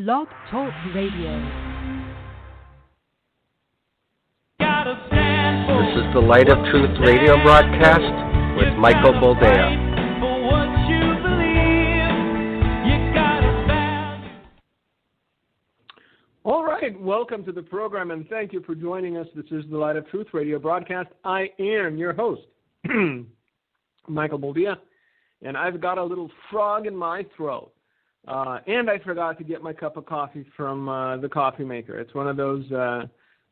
Blog Talk Radio. This is the Light of Truth radio broadcast with Michael Boldea. All right, welcome to the program, and thank you for joining us. This is the Light of Truth radio broadcast. I am your host, Michael Boldea, and I've got a little frog in my throat. And I forgot to get my cup of coffee from the coffee maker. It's one of those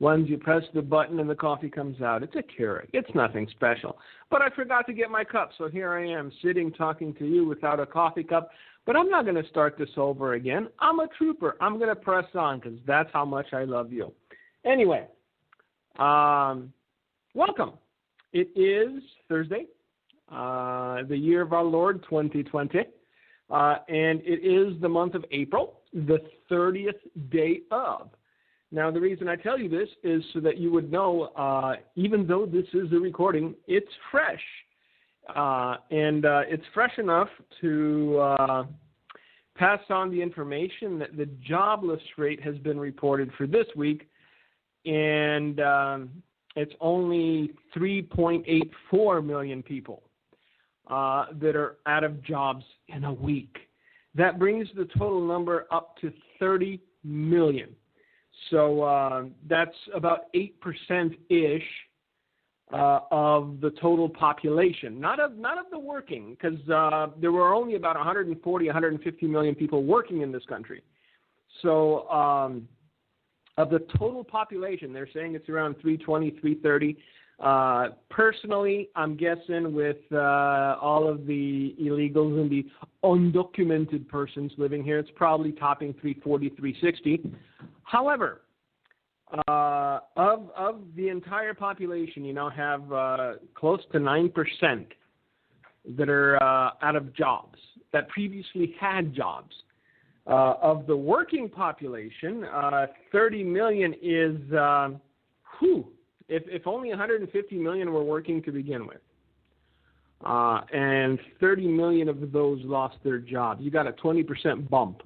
ones you press the button and the coffee comes out. It's a Keurig. It's nothing special. But I forgot to get my cup, so here I am sitting talking to you without a coffee cup. But I'm not going to start this over again. I'm a trooper. I'm going to press on because that's how much I love you. Anyway, welcome. It is Thursday, the year of our Lord 2020. And it is the month of April, the 30th day of. Now, the reason I tell you this is so that you would know, even though this is a recording, it's fresh. And it's fresh enough to pass on the information that the jobless rate has been reported for this week, and it's only 3.84 million people that are out of jobs in a week. That brings the total number up to 30 million. So that's about 8%-ish of the total population. Not of the working, because there were only about 140, 150 million people working in this country. So of the total population, they're saying it's around 320, 330. Personally, I'm guessing with all of the illegals and the undocumented persons living here, it's probably topping 340, 360. However, of the entire population, you now have close to 9% that are out of jobs, that previously had jobs. Of the working population, 30 million is, If only 150 million were working to begin with, and 30 million of those lost their jobs, you got a 20% bump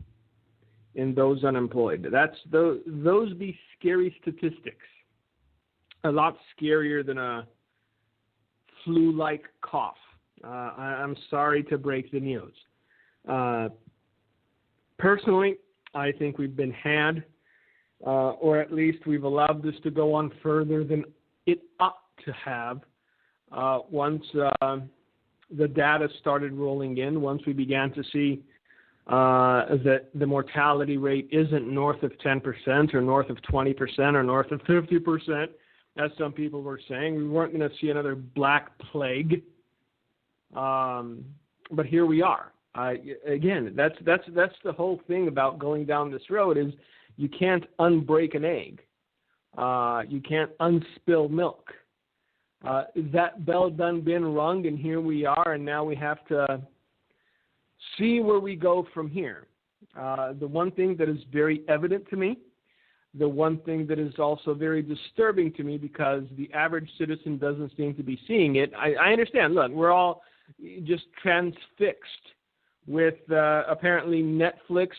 in those unemployed. Those be scary statistics. A lot scarier than a flu-like cough. I'm sorry to break the news. Personally, I think we've been had. Or at least we've allowed this to go on further than it ought to have once the data started rolling in, once we began to see that the mortality rate isn't north of 10% or north of 20% or north of 50%, as some people were saying. We weren't going to see another black plague. But here we are. Again, that's the whole thing about going down this road is you can't unbreak an egg. You can't unspill milk. That bell done been rung, and here we are, and now we have to see where we go from here. The one thing that is very evident to me, the one thing that is also very disturbing to me because the average citizen doesn't seem to be seeing it. I understand. Look, we're all just transfixed with apparently Netflix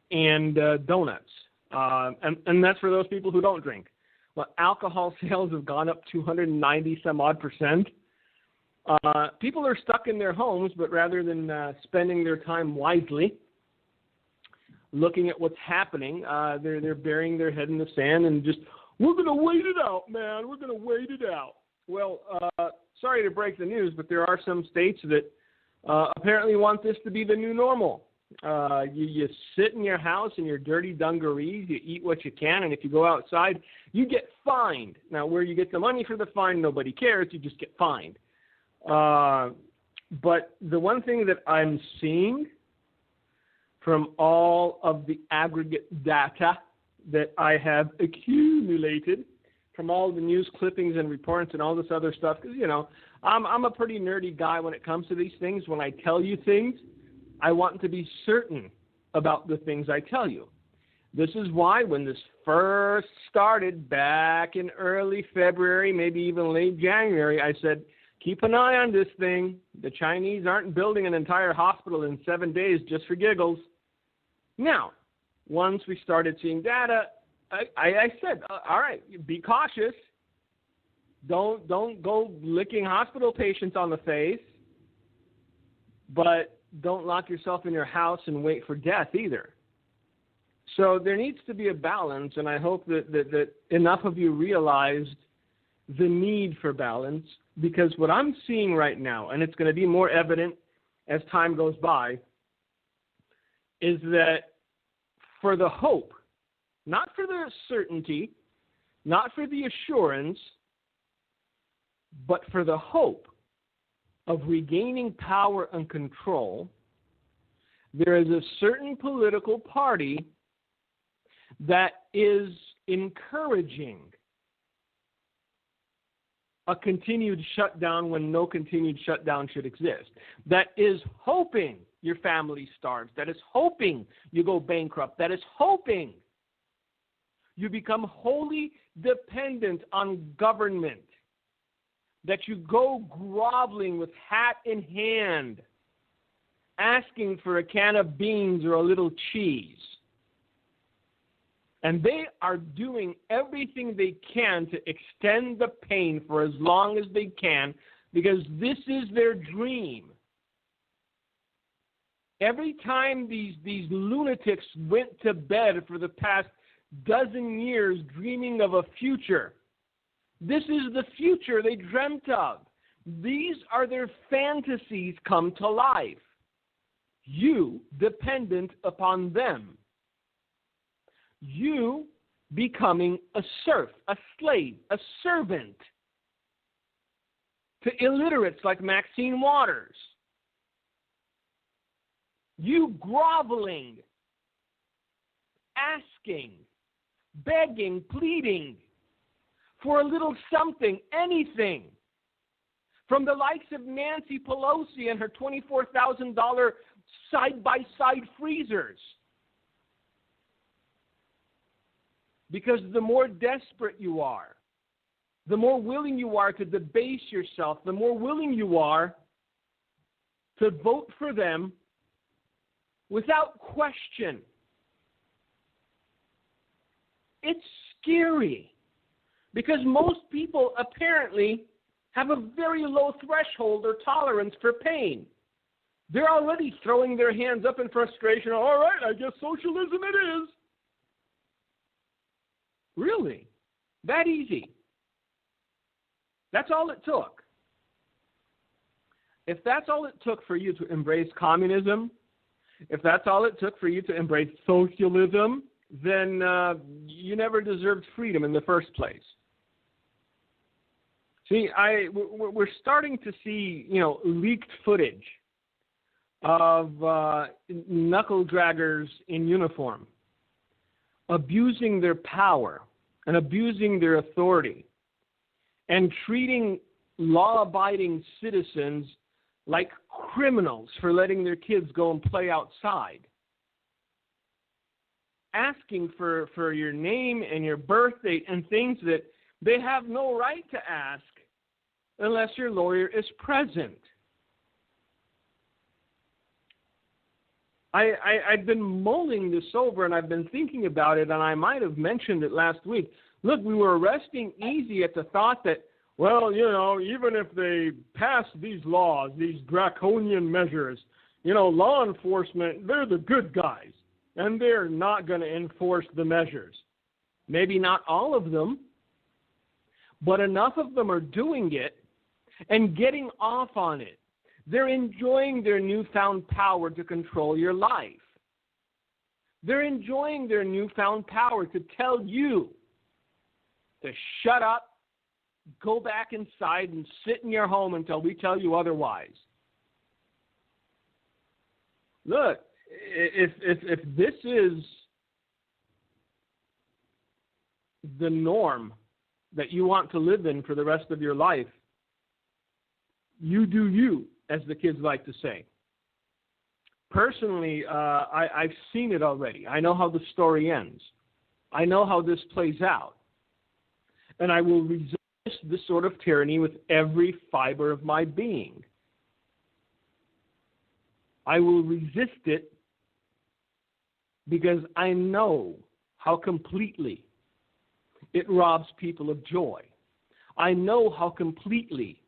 and donuts. And that's for those people who don't drink. Well, alcohol sales have gone up 290 some odd %. People are stuck in their homes, but rather than spending their time wisely, looking at what's happening, they're burying their head in the sand and just, we're going to wait it out, man. We're going to wait it out. Well, sorry to break the news, but there are some states that apparently want this to be the new normal. You sit in your house in your dirty dungarees, you eat what you can, and if you go outside, you get fined. Now, where you get the money for the fine, nobody cares. You just get fined. But the one thing that I'm seeing from all of the aggregate data that I have accumulated from all the news clippings and reports and all this other stuff, because, you know, I'm a pretty nerdy guy when it comes to these things. When I tell you things, I want to be certain about the things I tell you. This is why when this first started back in early February, maybe even late January, I said, keep an eye on this thing. The Chinese aren't building an entire hospital in 7 days just for giggles. Now, once we started seeing data, I said, all right, be cautious. Don't go licking hospital patients on the face, but don't lock yourself in your house and wait for death either. So there needs to be a balance, and I hope that enough of you realized the need for balance, because what I'm seeing right now, and it's going to be more evident as time goes by, is that for the hope, not for the certainty, not for the assurance, but for the hope of regaining power and control, there is a certain political party that is encouraging a continued shutdown when no continued shutdown should exist, that is hoping your family starves, that is hoping you go bankrupt, that is hoping you become wholly dependent on government, that you go groveling with hat in hand, asking for a can of beans or a little cheese. And they are doing everything they can to extend the pain for as long as they can, because this is their dream. Every time these lunatics went to bed for the past dozen years dreaming of a future, this is the future they dreamt of. These are their fantasies come to life. You dependent upon them. You becoming a serf, a slave, a servant to illiterates like Maxine Waters. You groveling, asking, begging, pleading for a little something, anything, from the likes of Nancy Pelosi and her $24,000 side-by-side freezers. Because the more desperate you are, the more willing you are to debase yourself, the more willing you are to vote for them without question. It's scary because most people apparently have a very low threshold or tolerance for pain. They're already throwing their hands up in frustration. All right, I guess socialism it is. Really? That easy? That's all it took. If that's all it took for you to embrace communism, if that's all it took for you to embrace socialism, then you never deserved freedom in the first place. See, we're starting to see, leaked footage of knuckle draggers in uniform abusing their power and abusing their authority and treating law-abiding citizens like criminals for letting their kids go and play outside. Asking for your name and your birth date and things that they have no right to ask unless your lawyer is present. I've been mulling this over, and I've been thinking about it, and I might have mentioned it last week. Look, we were resting easy at the thought that, well, even if they pass these laws, these draconian measures, law enforcement, they're the good guys, and they're not going to enforce the measures. Maybe not all of them, but enough of them are doing it and getting off on it. They're enjoying their newfound power to control your life. They're enjoying their newfound power to tell you to shut up, go back inside, and sit in your home until we tell you otherwise. Look, if this is the norm that you want to live in for the rest of your life, you do you, as the kids like to say. Personally, I've seen it already. I know how the story ends. I know how this plays out. And I will resist this sort of tyranny with every fiber of my being. I will resist it because I know how completely it robs people of joy. I know how completely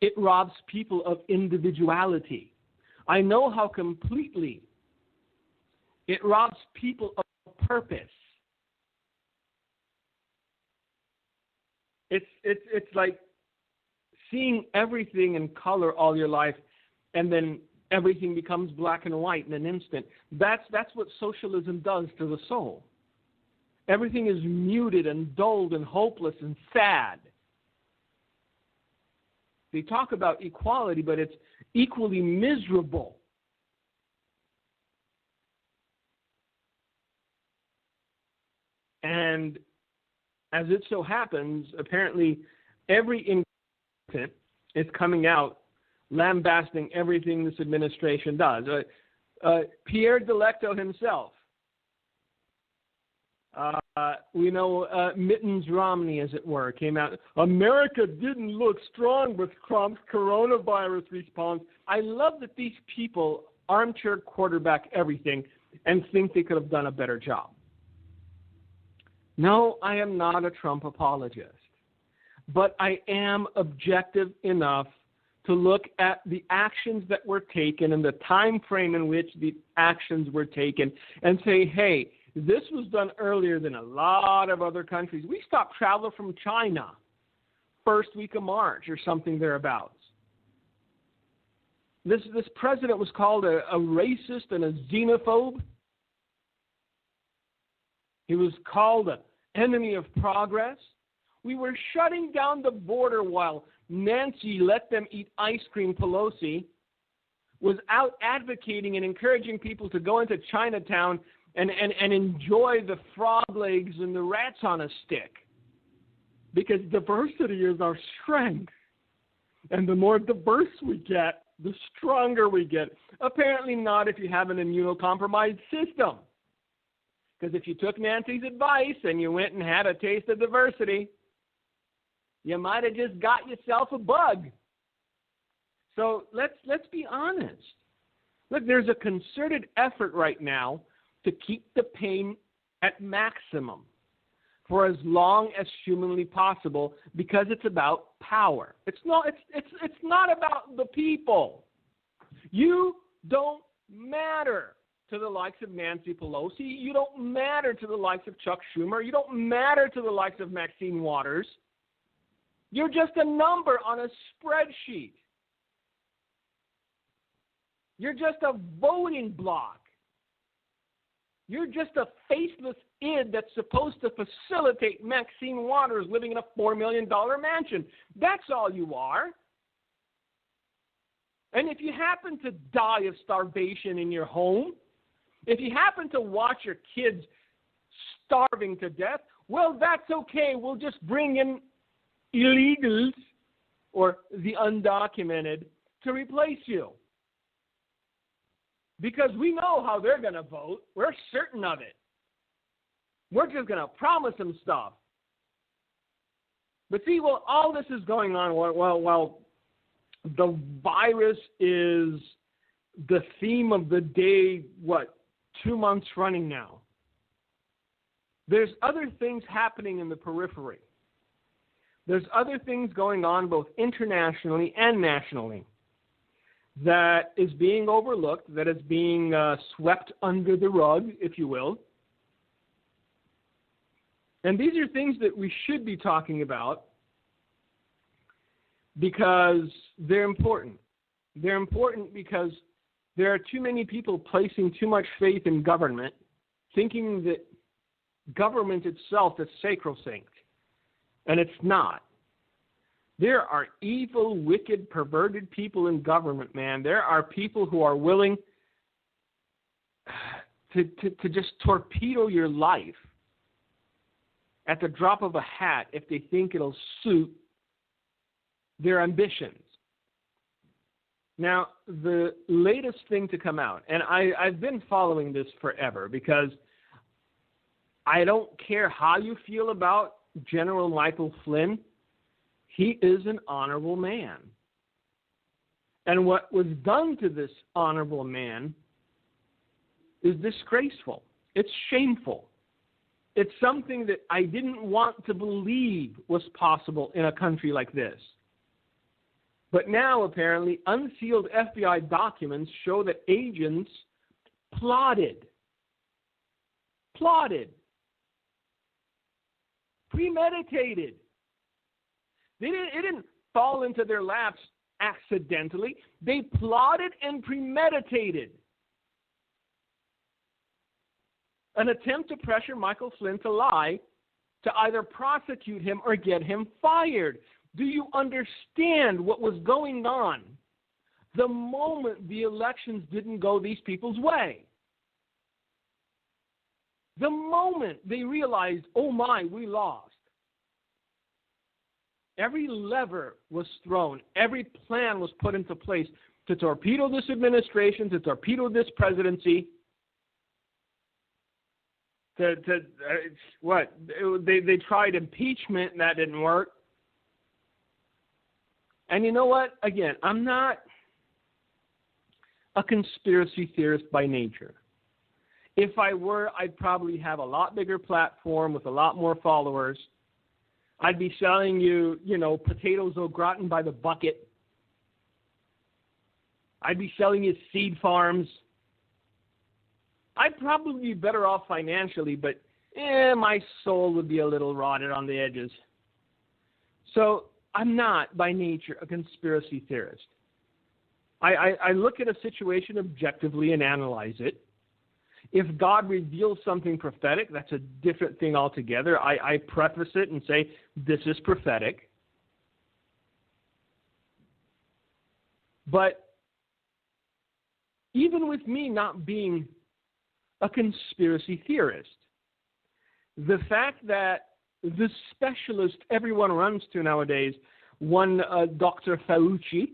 it robs people of individuality. I know how completely it robs people of purpose. It's like seeing everything in color all your life, and then everything becomes black and white in an instant. That's what socialism does to the soul. Everything is muted and dulled and hopeless and sad. They talk about equality, but it's equally miserable. And as it so happens, apparently every incumbent is coming out lambasting everything this administration does. Pierre Delecto himself. We know Mittens Romney, as it were, came out. America didn't look strong with Trump's coronavirus response. I love that these people armchair quarterback everything and think they could have done a better job. No, I am not a Trump apologist, but I am objective enough to look at the actions that were taken and the time frame in which the actions were taken and say, hey, this was done earlier than a lot of other countries. We stopped travel from China first week of March or something thereabouts. This president was called a racist and a xenophobe. He was called an enemy of progress. We were shutting down the border while Nancy let them eat ice cream. Pelosi was out advocating and encouraging people to go into Chinatown and enjoy the frog legs and the rats on a stick. Because diversity is our strength. And the more diverse we get, the stronger we get. Apparently not if you have an immunocompromised system. Because if you took Nancy's advice and you went and had a taste of diversity, you might have just got yourself a bug. So let's be honest. Look, there's a concerted effort right now to keep the pain at maximum for as long as humanly possible because it's about power. It's not about the people. You don't matter to the likes of Nancy Pelosi. You don't matter to the likes of Chuck Schumer. You don't matter to the likes of Maxine Waters. You're just a number on a spreadsheet. You're just a voting block. You're just a faceless id that's supposed to facilitate Maxine Waters living in a $4 million mansion. That's all you are. And if you happen to die of starvation in your home, if you happen to watch your kids starving to death, well, that's okay. We'll just bring in illegals or the undocumented to replace you. Because we know how they're going to vote. We're certain of it. We're just going to promise them stuff. But see, well, all this is going on while the virus is the theme of the day, 2 months running now. There's other things happening in the periphery. There's other things going on both internationally and nationally that is being overlooked, that is being swept under the rug, if you will. And these are things that we should be talking about because they're important. They're important because there are too many people placing too much faith in government, thinking that government itself is sacrosanct. And it's not. There are evil, wicked, perverted people in government, man. There are people who are willing to just torpedo your life at the drop of a hat if they think it'll suit their ambitions. Now, the latest thing to come out, and I've been following this forever because I don't care how you feel about General Michael Flynn, he is an honorable man. And what was done to this honorable man is disgraceful. It's shameful. It's something that I didn't want to believe was possible in a country like this. But now, apparently, unsealed FBI documents show that agents plotted, premeditated. It didn't fall into their laps accidentally. They plotted and premeditated an attempt to pressure Michael Flynn to lie, to either prosecute him or get him fired. Do you understand what was going on the moment the elections didn't go these people's way? The moment they realized, oh my, we lost. Every lever was thrown. Every plan was put into place to torpedo this administration, to torpedo this presidency. They tried impeachment and that didn't work. And you know what? Again, I'm not a conspiracy theorist by nature. If I were, I'd probably have a lot bigger platform with a lot more followers. I'd be selling you, potatoes au gratin by the bucket. I'd be selling you seed farms. I'd probably be better off financially, but my soul would be a little rotted on the edges. So I'm not, by nature, a conspiracy theorist. I look at a situation objectively and analyze it. If God reveals something prophetic, that's a different thing altogether. I preface it and say, this is prophetic. But even with me not being a conspiracy theorist, the fact that the specialist everyone runs to nowadays, one Dr. Fauci,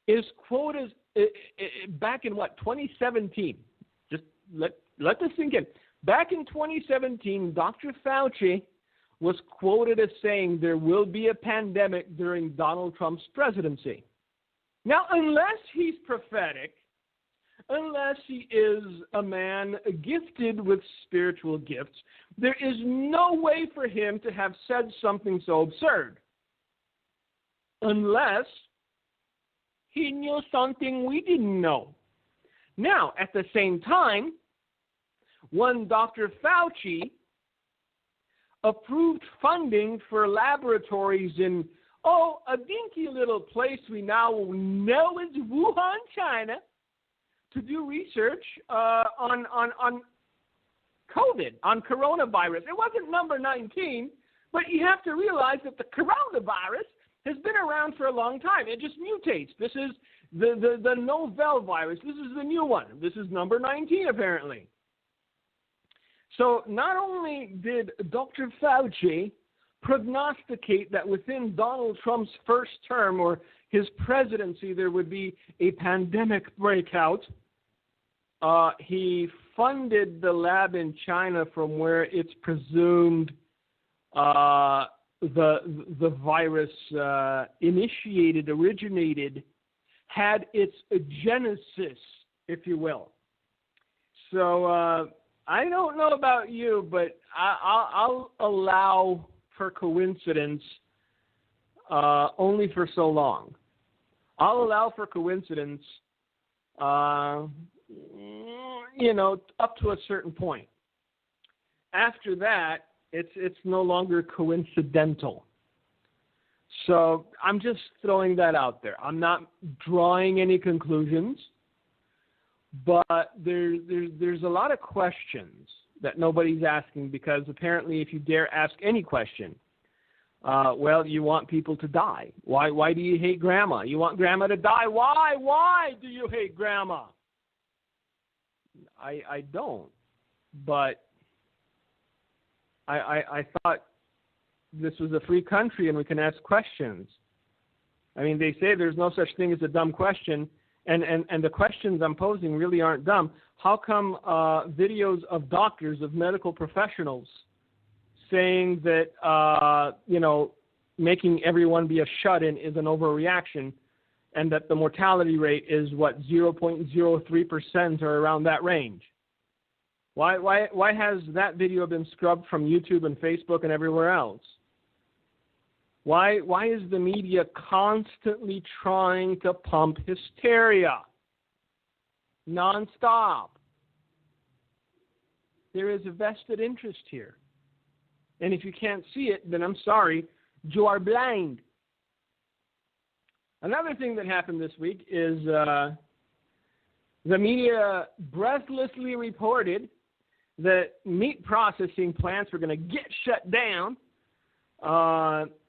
is quoted back in 2017. Just let this sink in. Back in 2017, Dr. Fauci was quoted as saying there will be a pandemic during Donald Trump's presidency. Now, unless he's prophetic, unless he is a man gifted with spiritual gifts, there is no way for him to have said something so absurd. Unless he knew something we didn't know. Now, at the same time, one Dr. Fauci approved funding for laboratories in, a dinky little place we now know is Wuhan, China, to do research on COVID, on coronavirus. It wasn't number 19, but you have to realize that the coronavirus has been around for a long time. It just mutates. This is the novel virus. This is the new one. This is number 19, apparently. So not only did Dr. Fauci prognosticate that within Donald Trump's first term or his presidency there would be a pandemic breakout, he funded the lab in China from where it's presumed the virus originated, had its genesis, if you will. So I don't know about you, but I'll allow for coincidence only for so long. I'll allow for coincidence, up to a certain point. After that, it's no longer coincidental. So I'm just throwing that out there. I'm not drawing any conclusions, but there's a lot of questions that nobody's asking, because apparently if you dare ask any question, you want people to die. Why do you hate Grandma? You want Grandma to die. Why do you hate Grandma? I don't, but I thought this was a free country and we can ask questions. I mean, they say there's no such thing as a dumb question, and the questions I'm posing really aren't dumb. How come videos of doctors, of medical professionals, saying that, making everyone be a shut-in is an overreaction, and that the mortality rate is, 0.03% or around that range. Why has that video been scrubbed from YouTube and Facebook and everywhere else? Why is the media constantly trying to pump hysteria nonstop? There is a vested interest here. And if you can't see it, then I'm sorry, you are blind. Another thing that happened this week is the media breathlessly reported that meat processing plants were going to get shut down.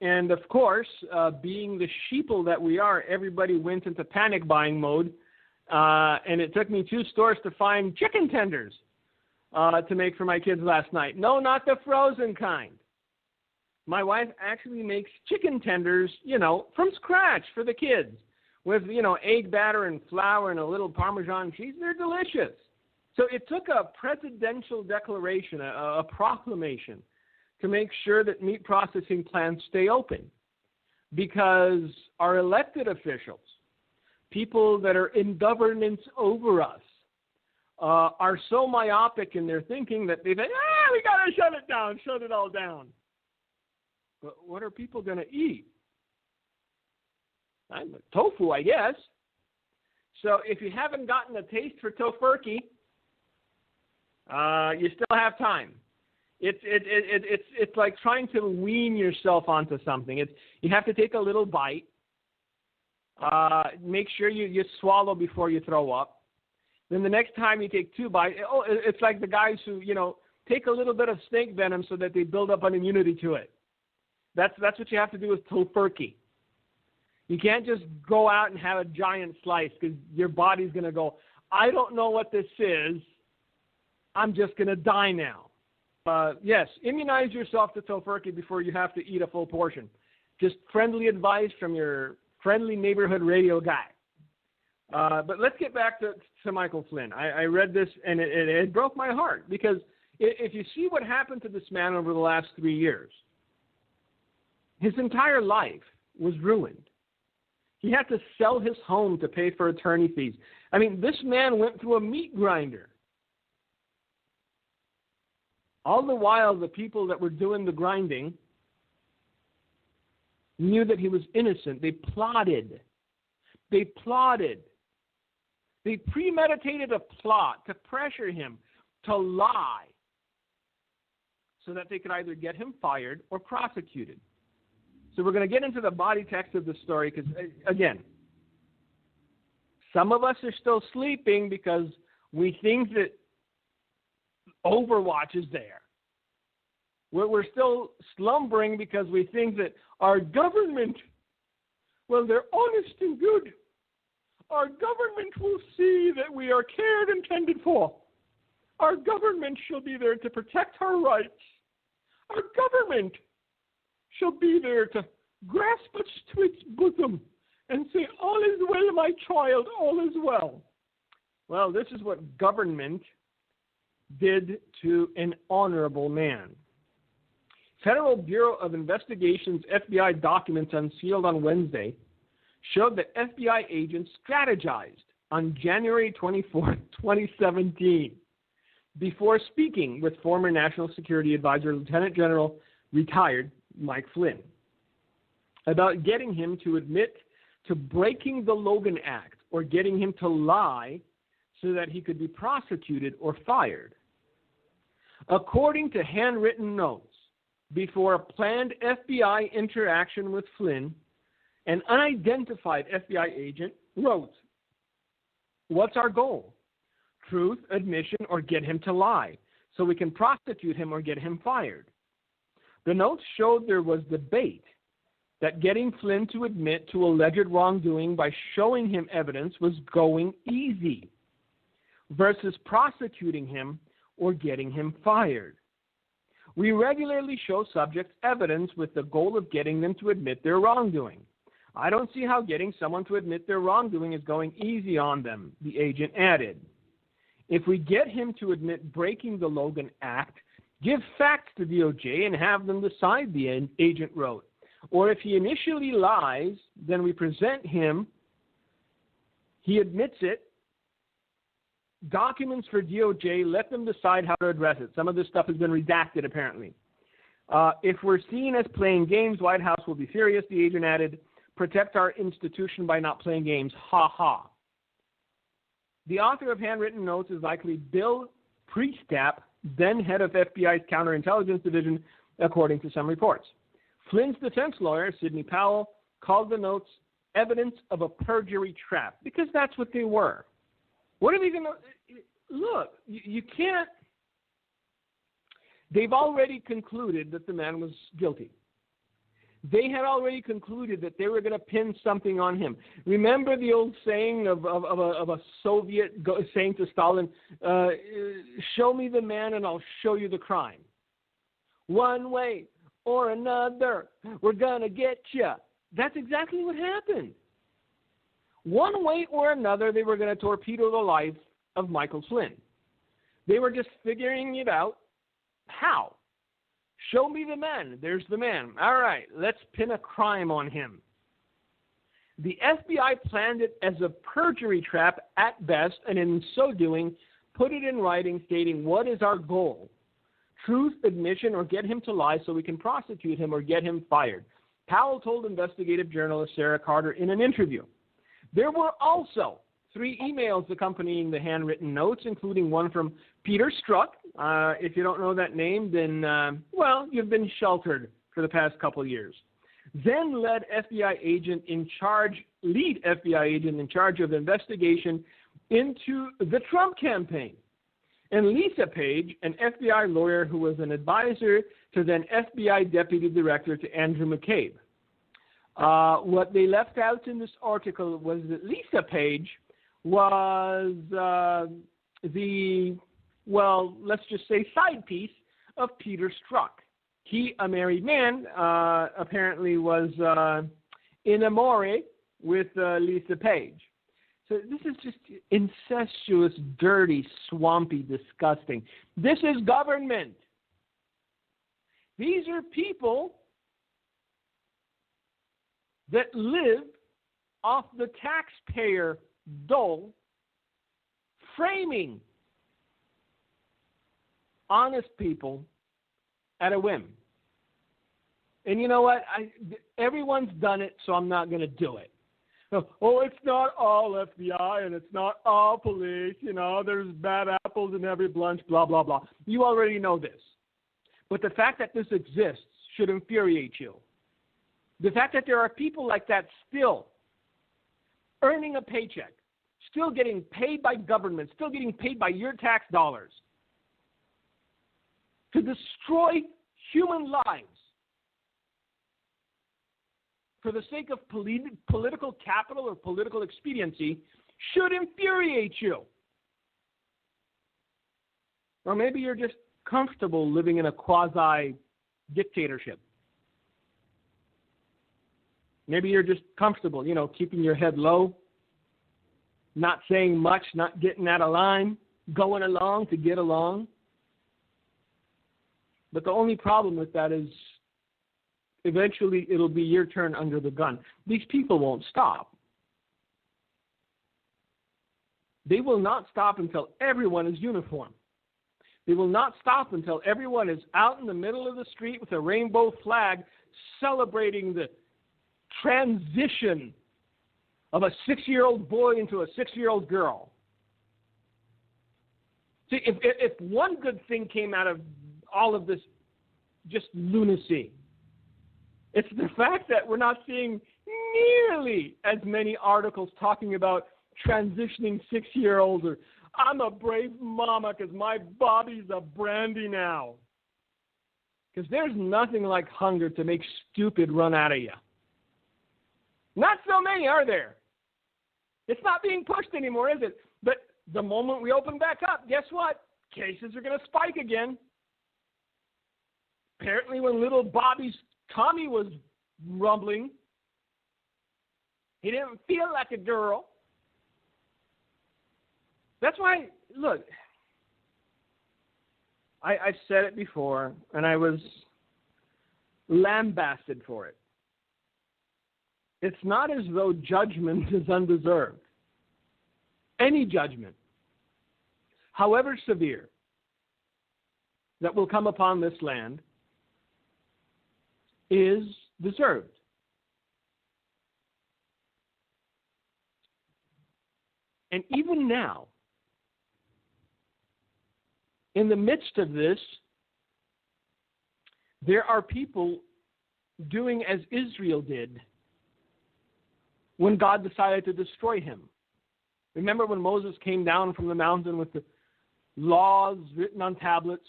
And of course, being the sheeple that we are, everybody went into panic buying mode. And it took me 2 stores to find chicken tenders to make for my kids last night. No, not the frozen kind. My wife actually makes chicken tenders, from scratch for the kids with, egg batter and flour and a little Parmesan cheese. They're delicious. So it took a presidential declaration, a proclamation, to make sure that meat processing plants stay open, because our elected officials, people that are in governance over us, are so myopic in their thinking that they think, we got to shut it down, shut it all down. But what are people going to eat? Tofu, I guess. So if you haven't gotten a taste for tofurkey, you still have time. It's like trying to wean yourself onto something. You have to take a little bite. Make sure you swallow before you throw up. Then the next time you take 2 bites, it's like the guys who, take a little bit of snake venom so that they build up an immunity to it. That's what you have to do with tofurkey. You can't just go out and have a giant slice, because your body's going to go, I don't know what this is. I'm just going to die now. Yes, immunize yourself to tofurkey before you have to eat a full portion. Just friendly advice from your friendly neighborhood radio guy. But let's get back to Michael Flynn. I read this, and it broke my heart, because if you see what happened to this man over the last 3 years, his entire life was ruined. He had to sell his home to pay for attorney fees. I mean, this man went through a meat grinder. All the while, the people that were doing the grinding knew that he was innocent. They plotted. They premeditated a plot to pressure him to lie so that they could either get him fired or prosecuted. So we're going to get into the body text of the story because, again, some of us are still sleeping because we think that Overwatch is there. We're still slumbering because we think that our government, well, they're honest and good. Our government will see that we are cared and tended for. Our government shall be there to protect our rights. Our government shall be there to grasp us to its bosom and say, all is well, my child, all is well. Well, this is what government did to an honorable man. Federal Bureau of Investigation's FBI documents unsealed on Wednesday showed that FBI agents strategized on January 24, 2017, before speaking with former National Security Advisor Lieutenant General retired Mike Flynn about getting him to admit to breaking the Logan Act or getting him to lie so that he could be prosecuted or fired. According to handwritten notes, before a planned FBI interaction with Flynn, an unidentified FBI agent wrote, "What's our goal? Truth, admission, or get him to lie, so we can prosecute him or get him fired." The notes showed there was debate that getting Flynn to admit to alleged wrongdoing by showing him evidence was going easy versus prosecuting him or getting him fired. We regularly show subjects evidence with the goal of getting them to admit their wrongdoing. I don't see how getting someone to admit their wrongdoing is going easy on them, the agent added. If we get him to admit breaking the Logan Act, give facts to DOJ and have them decide, the agent wrote. Or if he initially lies, then we present him He admits it. Documents for DOJ, let them decide how to address it. Some of this stuff has been redacted, apparently. If we're seen as playing games, White House will be furious, the agent added. Protect our institution by not playing games. Ha ha. The author of handwritten notes is likely Bill Priestap, then head of FBI's counterintelligence division, according to some reports. Flynn's defense lawyer, Sidney Powell, called the notes evidence of a perjury trap, because that's what they were. What are they going to... Look, you can't... They've already concluded that the man was guilty. They had already concluded that they were going to pin something on him. Remember the old saying of a Soviet saying to Stalin, show me the man and I'll show you the crime. One way or another, we're going to get you. That's exactly what happened. One way or another, they were going to torpedo the life of Michael Flynn. They were just figuring it out. How? Show me the man. There's the man. All right, let's pin a crime on him. The FBI planned it as a perjury trap at best, and in so doing, put it in writing stating, what is our goal? Truth, admission, or get him to lie so we can prosecute him or get him fired. Powell told investigative journalist Sarah Carter in an interview. There were also 3 emails accompanying the handwritten notes, including one from Peter Strzok. If you don't know that name, then, you've been sheltered for the past couple of years. Then lead FBI agent in charge of investigation into the Trump campaign. And Lisa Page, an FBI lawyer who was an advisor to then FBI Deputy Director to Andrew McCabe. What they left out in this article was that Lisa Page was let's just say side piece of Peter Strzok. He, a married man, apparently was in amore with Lisa Page. So this is just incestuous, dirty, swampy, disgusting. This is government. These are people that live off the taxpayer dole, framing honest people at a whim. And you know what? Everyone's done it, so I'm not going to do it. Oh, it's not all FBI and it's not all police. You know, there's bad apples in every bunch, blah, blah, blah. You already know this. But the fact that this exists should infuriate you. The fact that there are people like that still earning a paycheck, still getting paid by government, still getting paid by your tax dollars to destroy human lives for the sake of political capital or political expediency should infuriate you. Or maybe you're just comfortable living in a quasi-dictatorship. Maybe you're just comfortable, keeping your head low, not saying much, not getting out of line, going along to get along. But the only problem with that is eventually it'll be your turn under the gun. These people won't stop. They will not stop until everyone is uniform. They will not stop until everyone is out in the middle of the street with a rainbow flag celebrating the transition of a 6-year-old boy into a 6-year-old girl. See, if one good thing came out of all of this just lunacy, it's the fact that we're not seeing nearly as many articles talking about transitioning 6-year-olds or I'm a brave mama because my Bobby's a brandy now. Because there's nothing like hunger to make stupid run out of you. Not so many, are there? It's not being pushed anymore, is it? But the moment we open back up, guess what? Cases are going to spike again. Apparently when little Bobby's tummy was rumbling, he didn't feel like a girl. That's why, look, I've said it before, and I was lambasted for it. It's not as though judgment is undeserved. any judgment, however severe, that will come upon this land is deserved. And even now, in the midst of this, there are people doing as Israel did when God decided to destroy him. Remember when Moses came down from the mountain with the laws written on tablets,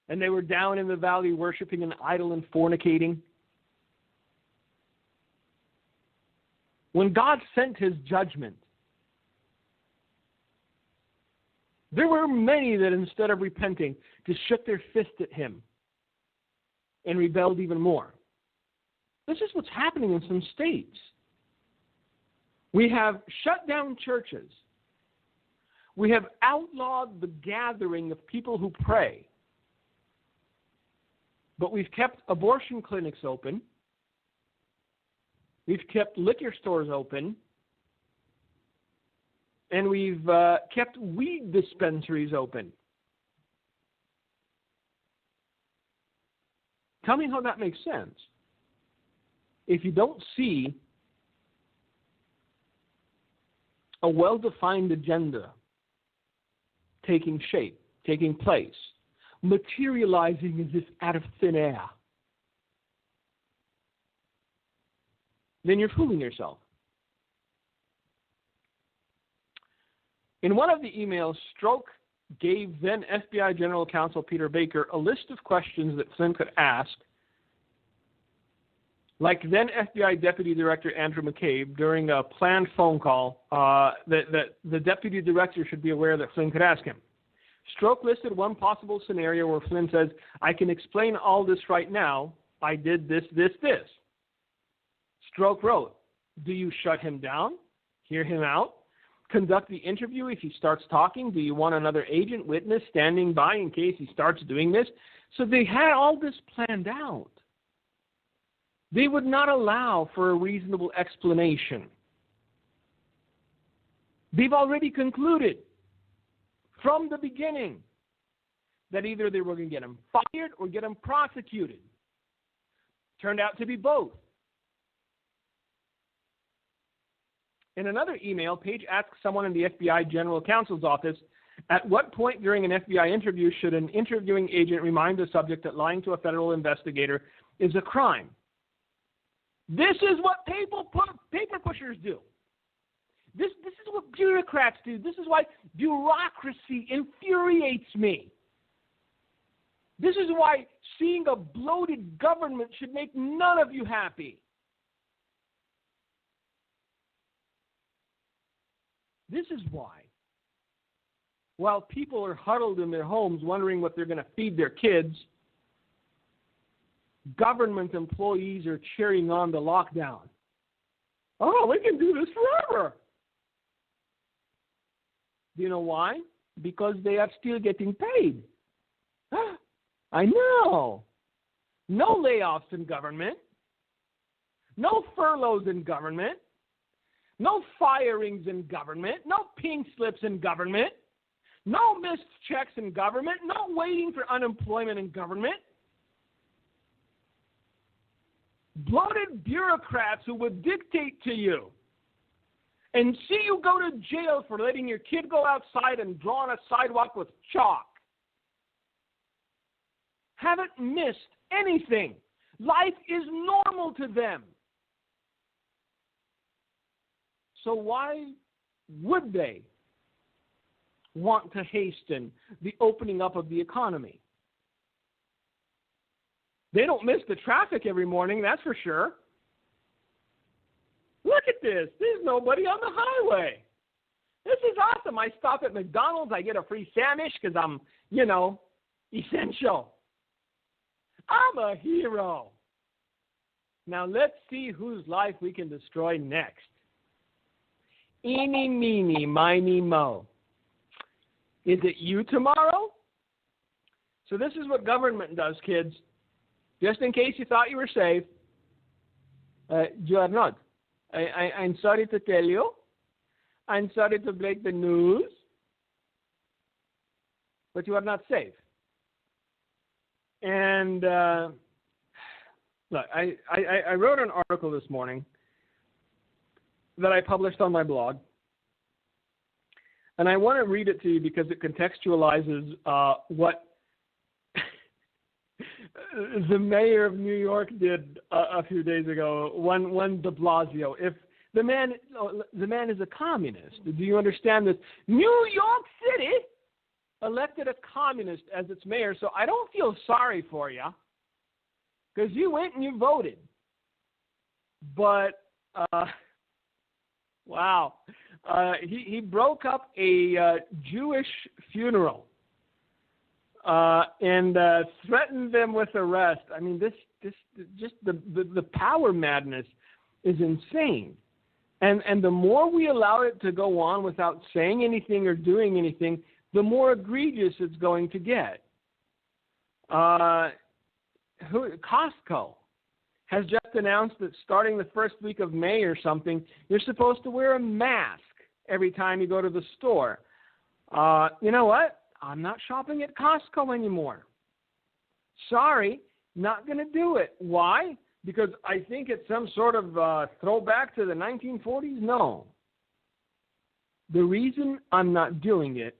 and they were down in the valley worshiping an idol and fornicating? When God sent his judgment, there were many that instead of repenting, just shook their fist at him and rebelled even more. This is what's happening in some states. We have shut down churches. We have outlawed the gathering of people who pray. But we've kept abortion clinics open. We've kept liquor stores open. And we've kept weed dispensaries open. Tell me how that makes sense. If you don't see a well-defined agenda taking shape, taking place, materializing as if out of thin air, then you're fooling yourself. In one of the emails, Stroke gave then FBI General Counsel Peter Baker a list of questions that Flynn could ask, like then FBI Deputy Director Andrew McCabe during a planned phone call that the Deputy Director should be aware that Flynn could ask him. Stroke listed one possible scenario where Flynn says, I can explain all this right now. I did this, this, this. Stroke wrote, do you shut him down? Hear him out? Conduct the interview if he starts talking? Do you want another agent, witness standing by in case he starts doing this? So they had all this planned out. They would not allow for a reasonable explanation. They've already concluded from the beginning that either they were going to get him fired or get him prosecuted. Turned out to be both. In another email, Page asked someone in the FBI General Counsel's office, at what point during an FBI interview should an interviewing agent remind the subject that lying to a federal investigator is a crime? This is what paper pushers do. This is what bureaucrats do. This is why bureaucracy infuriates me. This is why seeing a bloated government should make none of you happy. This is why, while people are huddled in their homes wondering what they're going to feed their kids, government employees are cheering on the lockdown. Oh, we can do this forever. Do you know why? Because they are still getting paid. I know. No layoffs in government. No furloughs in government. No firings in government. No pink slips in government. No missed checks in government. No waiting for unemployment in government. Bloated bureaucrats who would dictate to you and see you go to jail for letting your kid go outside and draw on a sidewalk with chalk. Haven't missed anything. Life is normal to them. So why would they want to hasten the opening up of the economy? They don't miss the traffic every morning, that's for sure. Look at this. There's nobody on the highway. This is awesome. I stop at McDonald's. I get a free sandwich because I'm, essential. I'm a hero. Now let's see whose life we can destroy next. Eeny, meeny, miny, mo. Is it you tomorrow? So this is what government does, kids. Just in case you thought you were safe, you are not. I'm sorry to tell you, I'm sorry to break the news, but you are not safe. And look, I wrote an article this morning that I published on my blog, and I want to read it to you because it contextualizes what the mayor of New York did a few days ago. One de Blasio. If the man is a communist, do you understand this? New York City elected a communist as its mayor, so I don't feel sorry for you because you went and you voted. But wow, he broke up a Jewish funeral. And threatened them with arrest. I mean, this just the power madness is insane. And the more we allow it to go on without saying anything or doing anything, the more egregious it's going to get. Costco has just announced that starting the first week of May or something, you're supposed to wear a mask every time you go to the store. You know what? I'm not shopping at Costco anymore. Sorry, not going to do it. Why? Because I think it's some sort of throwback to the 1940s? No. The reason I'm not doing it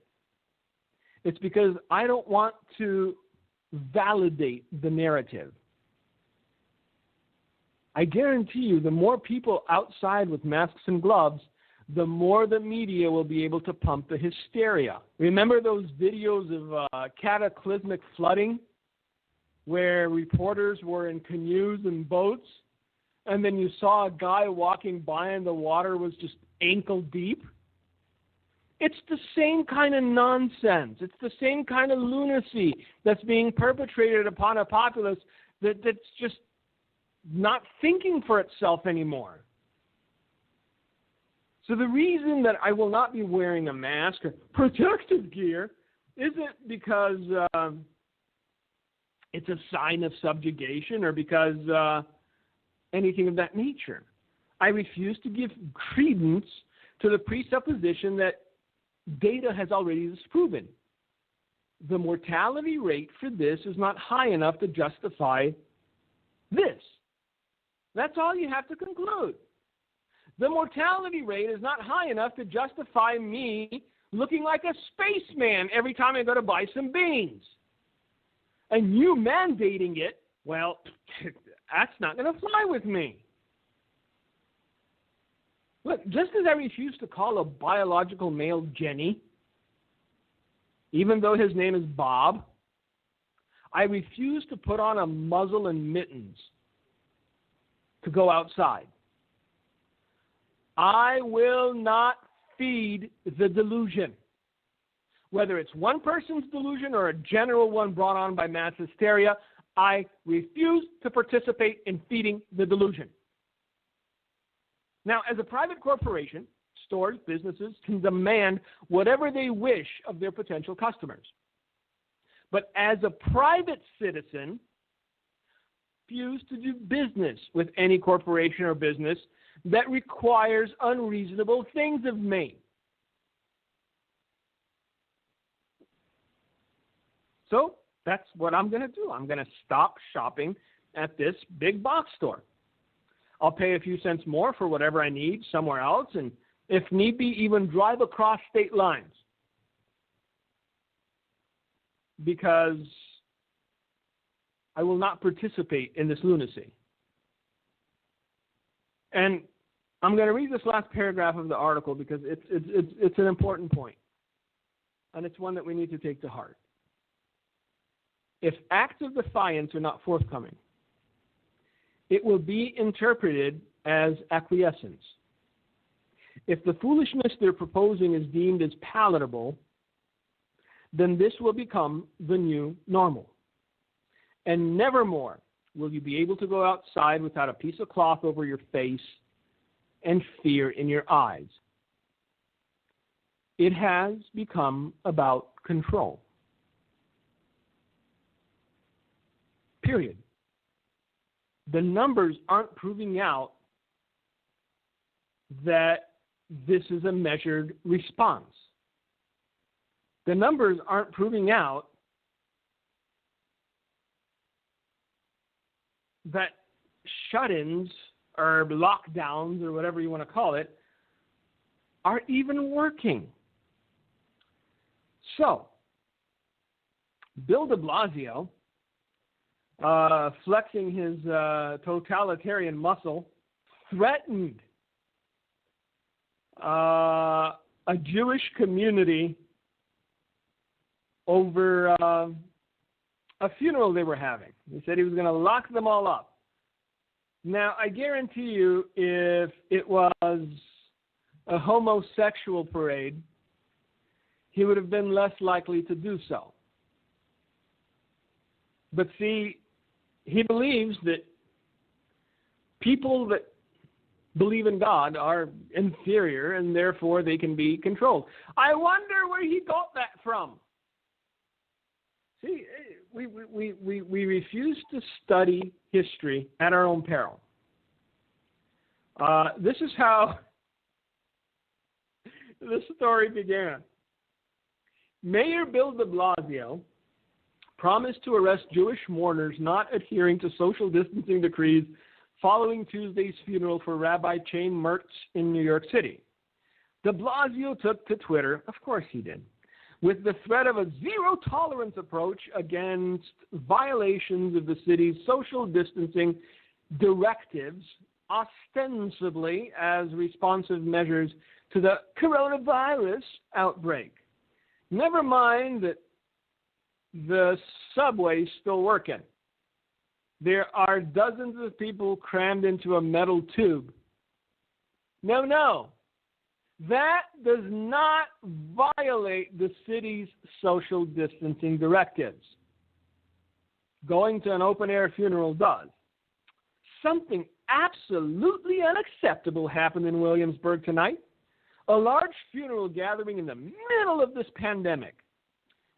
is because I don't want to validate the narrative. I guarantee you, the more people outside with masks and gloves, the more the media will be able to pump the hysteria. Remember those videos of cataclysmic flooding where reporters were in canoes and boats, and then you saw a guy walking by and the water was just ankle deep? It's the same kind of nonsense. It's the same kind of lunacy that's being perpetrated upon a populace that's just not thinking for itself anymore. So the reason that I will not be wearing a mask or protective gear isn't because it's a sign of subjugation or because anything of that nature. I refuse to give credence to the presupposition that data has already disproven. The mortality rate for this is not high enough to justify this. That's all you have to conclude. The mortality rate is not high enough to justify me looking like a spaceman every time I go to buy some beans. And you mandating it, well, that's not going to fly with me. Look, just as I refuse to call a biological male Jenny, even though his name is Bob, I refuse to put on a muzzle and mittens to go outside. I will not feed the delusion. Whether it's one person's delusion or a general one brought on by mass hysteria, I refuse to participate in feeding the delusion. Now, as a private corporation, stores, businesses can demand whatever they wish of their potential customers. But as a private citizen, refuse to do business with any corporation or business that requires unreasonable things of me. So that's what I'm going to do. I'm going to stop shopping at this big box store. I'll pay a few cents more for whatever I need somewhere else, and if need be, even drive across state lines. Because I will not participate in this lunacy. And I'm going to read this last paragraph of the article because it's an important point, and it's one that we need to take to heart. If acts of defiance are not forthcoming, it will be interpreted as acquiescence. If the foolishness they're proposing is deemed as palatable, then this will become the new normal. And nevermore will you be able to go outside without a piece of cloth over your face and fear in your eyes. It has become about control. Period. The numbers aren't proving out that this is a measured response. The numbers aren't proving out that shut-ins or lockdowns or whatever you want to call it are even working. So, Bill de Blasio, flexing his totalitarian muscle, threatened a Jewish community over a funeral they were having. He said he was going to lock them all up. Now, I guarantee you, if it was a homosexual parade, he would have been less likely to do so. But see, he believes that people that believe in God are inferior and therefore they can be controlled. I wonder where he got that from. See, we refuse to study history at our own peril. This is how the story began. Mayor Bill de Blasio promised to arrest Jewish mourners not adhering to social distancing decrees following Tuesday's funeral for Rabbi Chaim Mertz in New York City. De Blasio took to Twitter, of course he did, with the threat of a zero-tolerance approach against violations of the city's social distancing directives, ostensibly as responsive measures to the coronavirus outbreak. Never mind that the subway's still working. There are dozens of people crammed into a metal tube. No. That does not violate the city's social distancing directives. Going to an open-air funeral does. Something absolutely unacceptable happened in Williamsburg tonight. A large funeral gathering in the middle of this pandemic.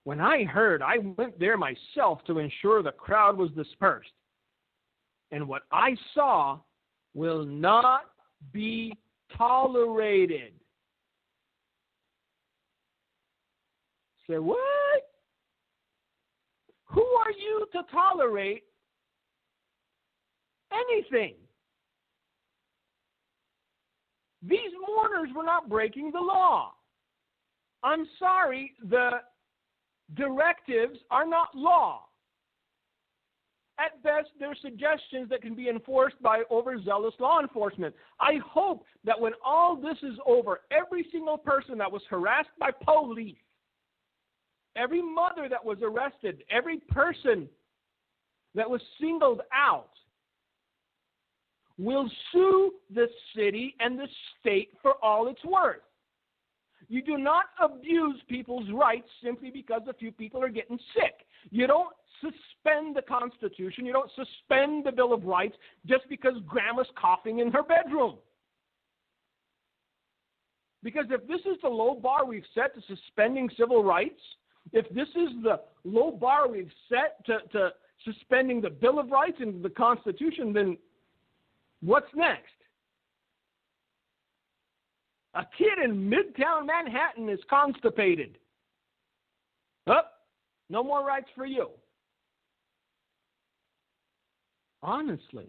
When I heard, I went there myself to ensure the crowd was dispersed. And what I saw will not be tolerated. Say, what? Who are you to tolerate anything? These mourners were not breaking the law. I'm sorry, the directives are not law. At best, they're suggestions that can be enforced by overzealous law enforcement. I hope that when all this is over, every single person that was harassed by police, every mother that was arrested, every person that was singled out will sue the city and the state for all it's worth. You do not abuse people's rights simply because a few people are getting sick. You don't suspend the Constitution. You don't suspend the Bill of Rights just because grandma's coughing in her bedroom. Because if this is the low bar we've set to suspending civil rights, if this is the low bar we've set to suspending the Bill of Rights and the Constitution, then what's next? A kid in Midtown Manhattan is constipated. Oh, no more rights for you. Honestly,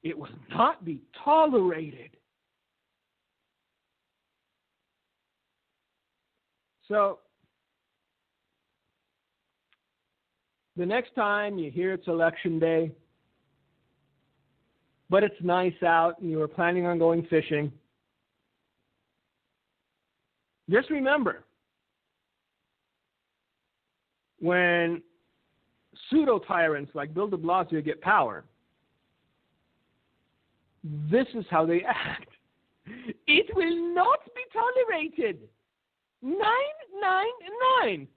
it will not be tolerated. So, the next time you hear it's election day, but it's nice out and you were planning on going fishing, just remember, when pseudo-tyrants like Bill de Blasio get power, this is how they act. It will not be tolerated. 999.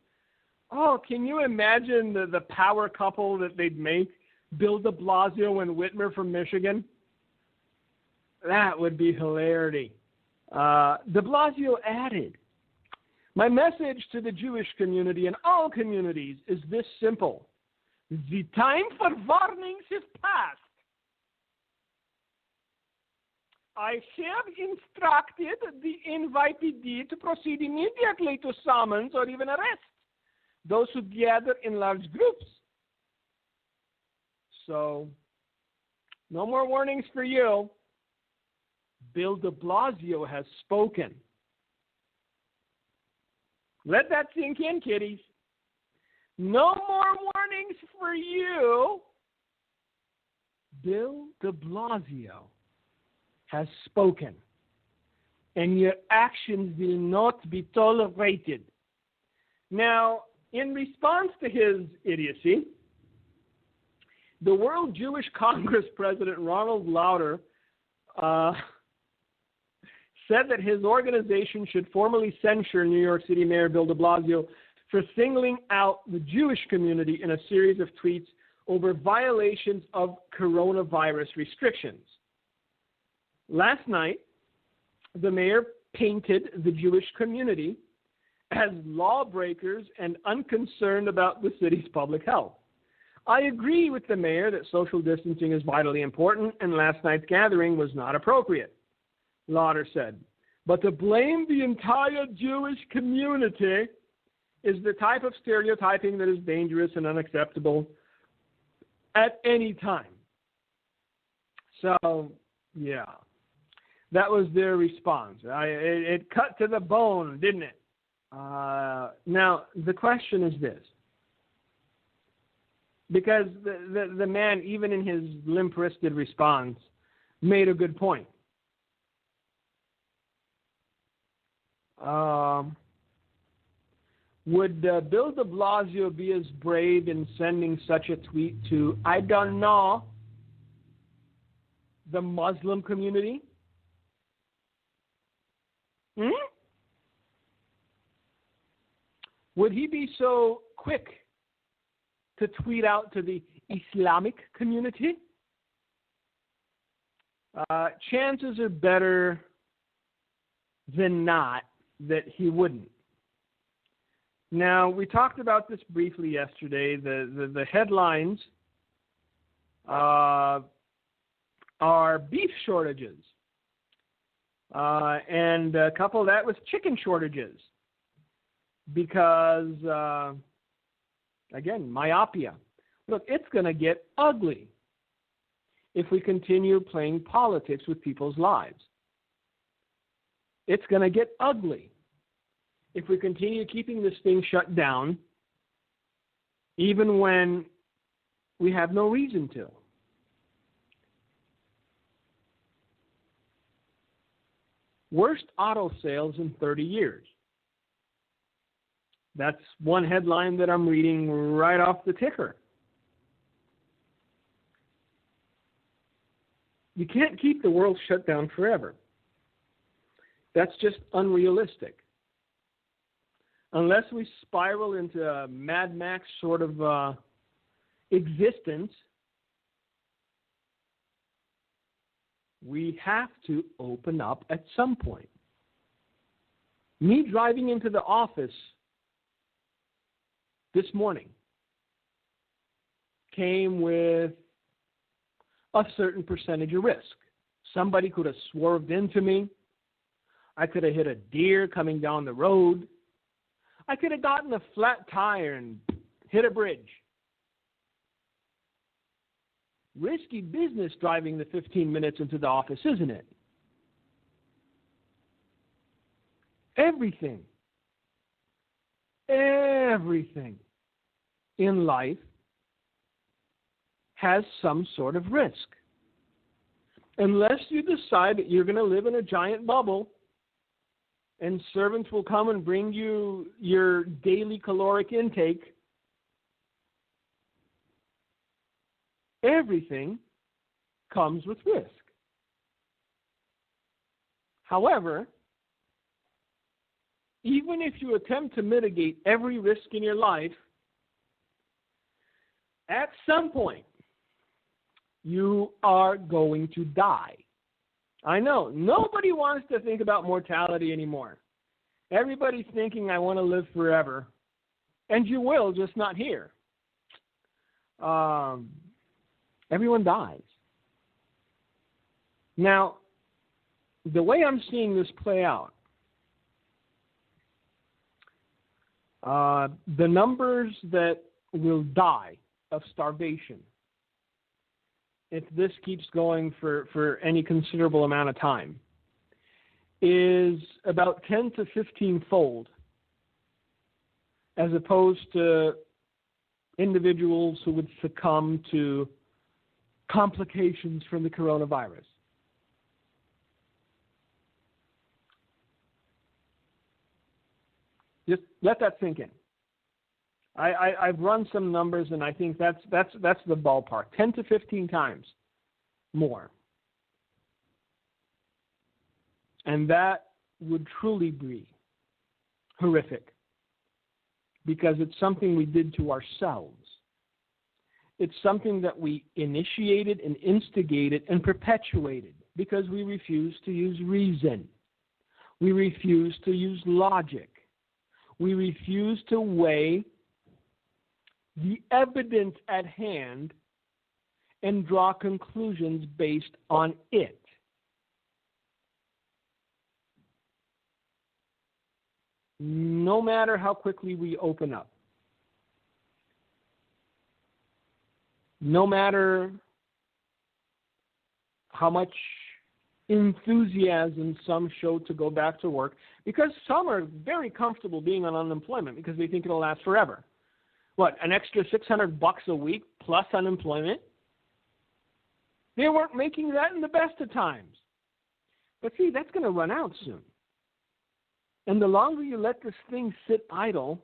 Oh, can you imagine the power couple that they'd make? Bill de Blasio and Whitmer from Michigan? That would be hilarity. De Blasio added, my message to the Jewish community and all communities is this simple. The time for warnings is past. I have instructed the invitee to proceed immediately to summons or even arrest those who gather in large groups. So, no more warnings for you. Bill de Blasio has spoken. Let that sink in, kiddies. No more warnings for you. Bill de Blasio has spoken, and your actions will not be tolerated. Now, in response to his idiocy, the World Jewish Congress President Ronald Lauder said that his organization should formally censure New York City Mayor Bill de Blasio for singling out the Jewish community in a series of tweets over violations of coronavirus restrictions. Last night, the mayor painted the Jewish community as lawbreakers and unconcerned about the city's public health. I agree with the mayor that social distancing is vitally important, and last night's gathering was not appropriate, Lauder said. But to blame the entire Jewish community is the type of stereotyping that is dangerous and unacceptable at any time. So, yeah, that was their response. It cut to the bone, didn't it? Now, the question is this. Because the man, even in his limp-wristed response, made a good point. Would Bill de Blasio be as brave in sending such a tweet to, I don't know, the Muslim community? Would he be so quick to tweet out to the Islamic community? Chances are better than not that he wouldn't. Now, we talked about this briefly yesterday. The headlines are beef shortages. And couple that with chicken shortages. Because, again, myopia. Look, it's going to get ugly if we continue playing politics with people's lives. It's going to get ugly if we continue keeping this thing shut down, even when we have no reason to. Worst auto sales in 30 years. That's one headline that I'm reading right off the ticker. You can't keep the world shut down forever. That's just unrealistic. Unless we spiral into a Mad Max sort of existence, we have to open up at some point. Me driving into the office this morning came with a certain percentage of risk. Somebody could have swerved into me. I could have hit a deer coming down the road. I could have gotten a flat tire and hit a bridge. Risky business driving the 15 minutes into the office, isn't it? Everything in life has some sort of risk. Unless you decide that you're going to live in a giant bubble and servants will come and bring you your daily caloric intake, everything comes with risk. However, even if you attempt to mitigate every risk in your life, at some point, you are going to die. I know, nobody wants to think about mortality anymore. Everybody's thinking, I want to live forever. And you will, just not here. Everyone dies. Now, the way I'm seeing this play out, the numbers that will die of starvation, if this keeps going for any considerable amount of time, is about 10 to 15-fold, as opposed to individuals who would succumb to complications from the coronavirus. Just let that sink in. I've run some numbers, and I think that's the ballpark. 10 to 15 times more. And that would truly be horrific, because it's something we did to ourselves. It's something that we initiated and instigated and perpetuated because we refuse to use reason. We refuse to use logic. We refuse to weigh the evidence at hand and draw conclusions based on it. No matter how quickly we open up, no matter how much enthusiasm some show to go back to work, because some are very comfortable being on unemployment because they think it'll last forever. What, an extra $600 a week plus unemployment? They weren't making that in the best of times. But see, that's going to run out soon. And the longer you let this thing sit idle,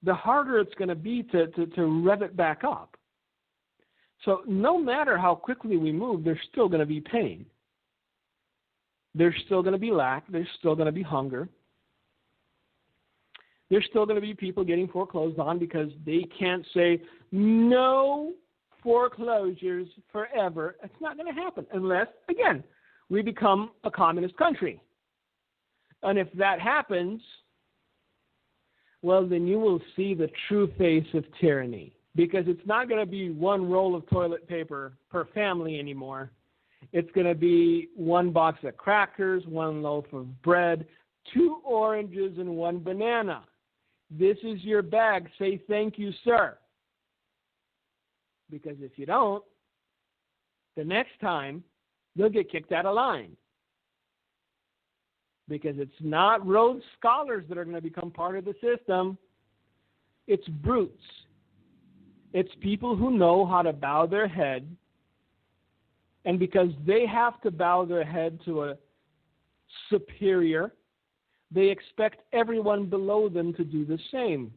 the harder it's going to be to rev it back up. So no matter how quickly we move, there's still going to be pain. There's still going to be lack. There's still going to be hunger. There's still going to be people getting foreclosed on because they can't say no foreclosures forever. It's not going to happen unless, again, we become a communist country. And if that happens, well, then you will see the true face of tyranny, because it's not going to be one roll of toilet paper per family anymore. It's going to be one box of crackers, one loaf of bread, 2 oranges, and 1 banana. This is your bag. Say thank you, sir. Because if you don't, the next time you'll get kicked out of line. Because it's not Rhodes Scholars that are going to become part of the system. It's brutes. It's people who know how to bow their head. And because they have to bow their head to a superior, they expect everyone below them to do the same.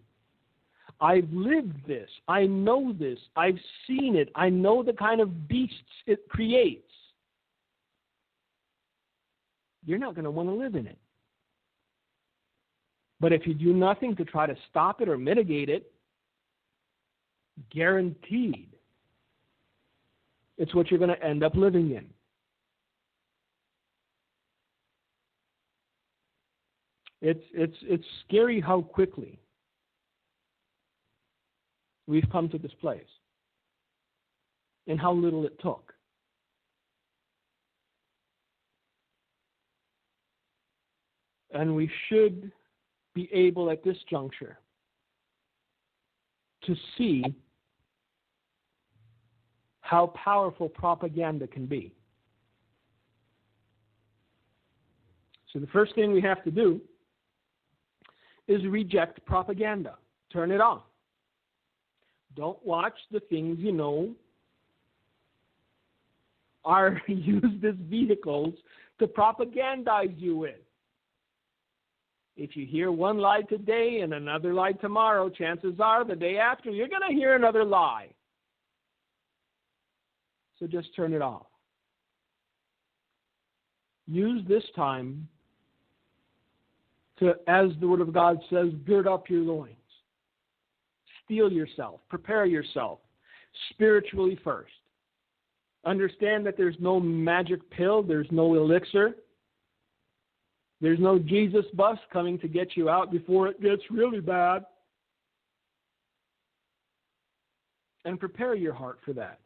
I've lived this. I know this. I've seen it. I know the kind of beasts it creates. You're not going to want to live in it. But if you do nothing to try to stop it or mitigate it, guaranteed, it's what you're going to end up living in. It's scary how quickly we've come to this place and how little it took. And we should be able at this juncture to see how powerful propaganda can be. So the first thing we have to do is reject propaganda. Turn it off. Don't watch the things you know are used as vehicles to propagandize you with. If you hear one lie today and another lie tomorrow, chances are the day after you're going to hear another lie. So just turn it off. Use this time to, as the Word of God says, gird up your loins. Steel yourself. Prepare yourself spiritually first. Understand that there's no magic pill. There's no elixir. There's no Jesus bus coming to get you out before it gets really bad. And prepare your heart for that.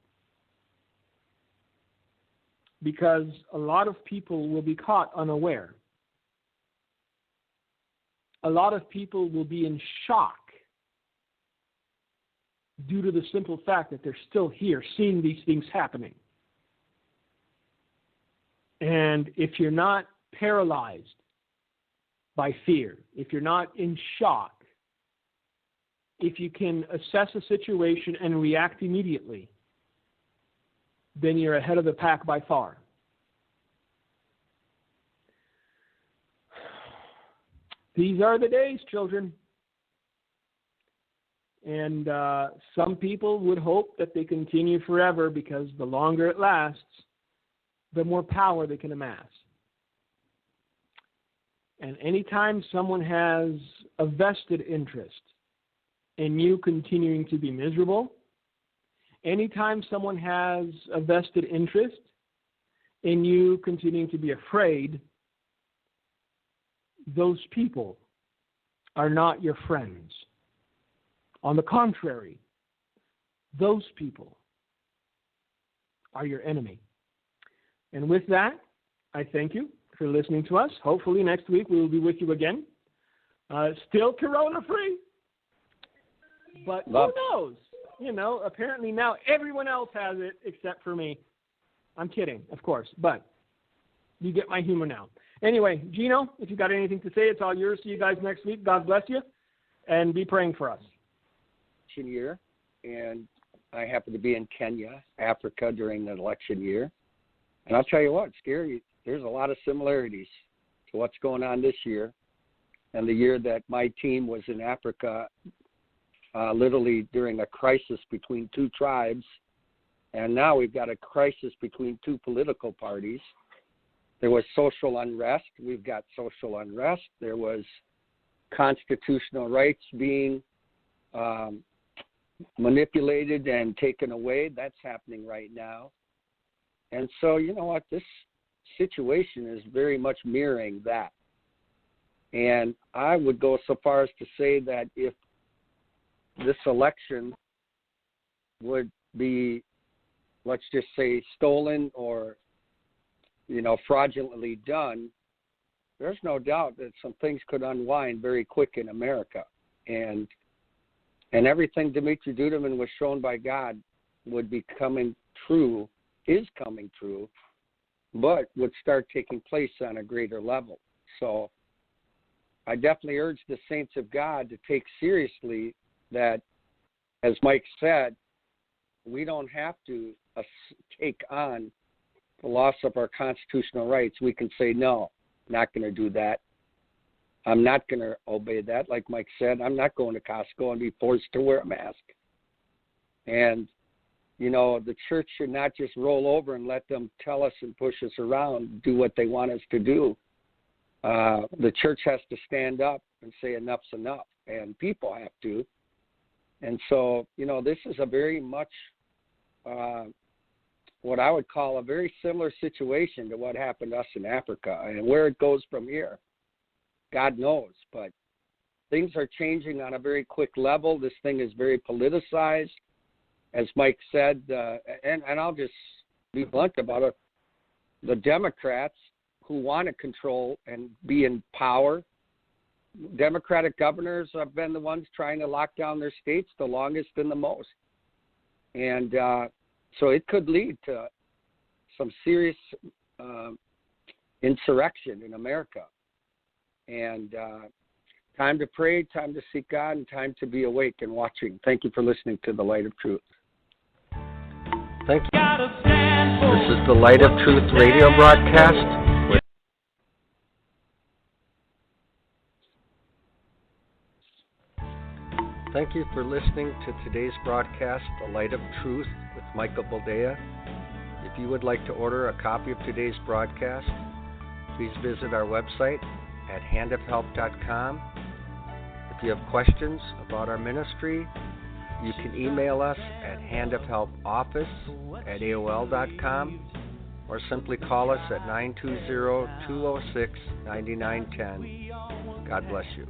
because a lot of people will be caught unaware. A lot of people will be in shock due to the simple fact that they're still here seeing these things happening. And if you're not paralyzed by fear, if you're not in shock, if you can assess a situation and react immediately, then you're ahead of the pack by far. These are the days, children. And some people would hope that they continue forever, because the longer it lasts, the more power they can amass. And anytime someone has a vested interest in you continuing to be miserable, anytime someone has a vested interest in you continuing to be afraid, those people are not your friends. On the contrary, those people are your enemy. And with that, I thank you for listening to us. Hopefully next week we will be with you again. Still corona-free, but who knows? You know, apparently now everyone else has it except for me. I'm kidding, of course, but you get my humor now. Anyway, Gino, if you got anything to say, it's all yours. See you guys next week. God bless you, and be praying for us. Year, and I happen to be in Kenya, Africa, during the election year. And I'll tell you what, scary. There's a lot of similarities to what's going on this year and the year that my team was in Africa, literally during a crisis between two tribes. And now we've got a crisis between two political parties. There was social unrest. We've got social unrest. There was constitutional rights being manipulated and taken away. That's happening right now. And so, you know what, this situation is very much mirroring that. And I would go so far as to say that if this election would be, let's just say, stolen or, you know, fraudulently done, there's no doubt that some things could unwind very quick in America. And everything Dimitri Duduman was shown by God would be coming true, is coming true, but would start taking place on a greater level. So I definitely urge the saints of God to take seriously that, as Mike said, we don't have to take on the loss of our constitutional rights. We can say, no, not going to do that. I'm not going to obey that. Like Mike said, I'm not going to Costco and be forced to wear a mask. And, you know, the church should not just roll over and let them tell us and push us around, do what they want us to do. The church has to stand up and say enough's enough, and people have to. And so, you know, this is a very much what I would call a very similar situation to what happened to us in Africa. And where it goes from here, God knows, but things are changing on a very quick level. This thing is very politicized, as Mike said, and I'll just be blunt about it. The Democrats who want to control and be in power, Democratic governors have been the ones trying to lock down their states the longest and the most. And so it could lead to some serious insurrection in America. And time to pray, time to seek God, and time to be awake and watching. Thank you for listening to The Light of Truth. Thank you. This is the Light of Truth radio broadcast. Thank you for listening to today's broadcast, The Light of Truth with Michael Boldea. If you would like to order a copy of today's broadcast, please visit our website at handofhelp.com. If you have questions about our ministry, you can email us at handofhelpoffice@aol.com or simply call us at 920-206-9910. God bless you.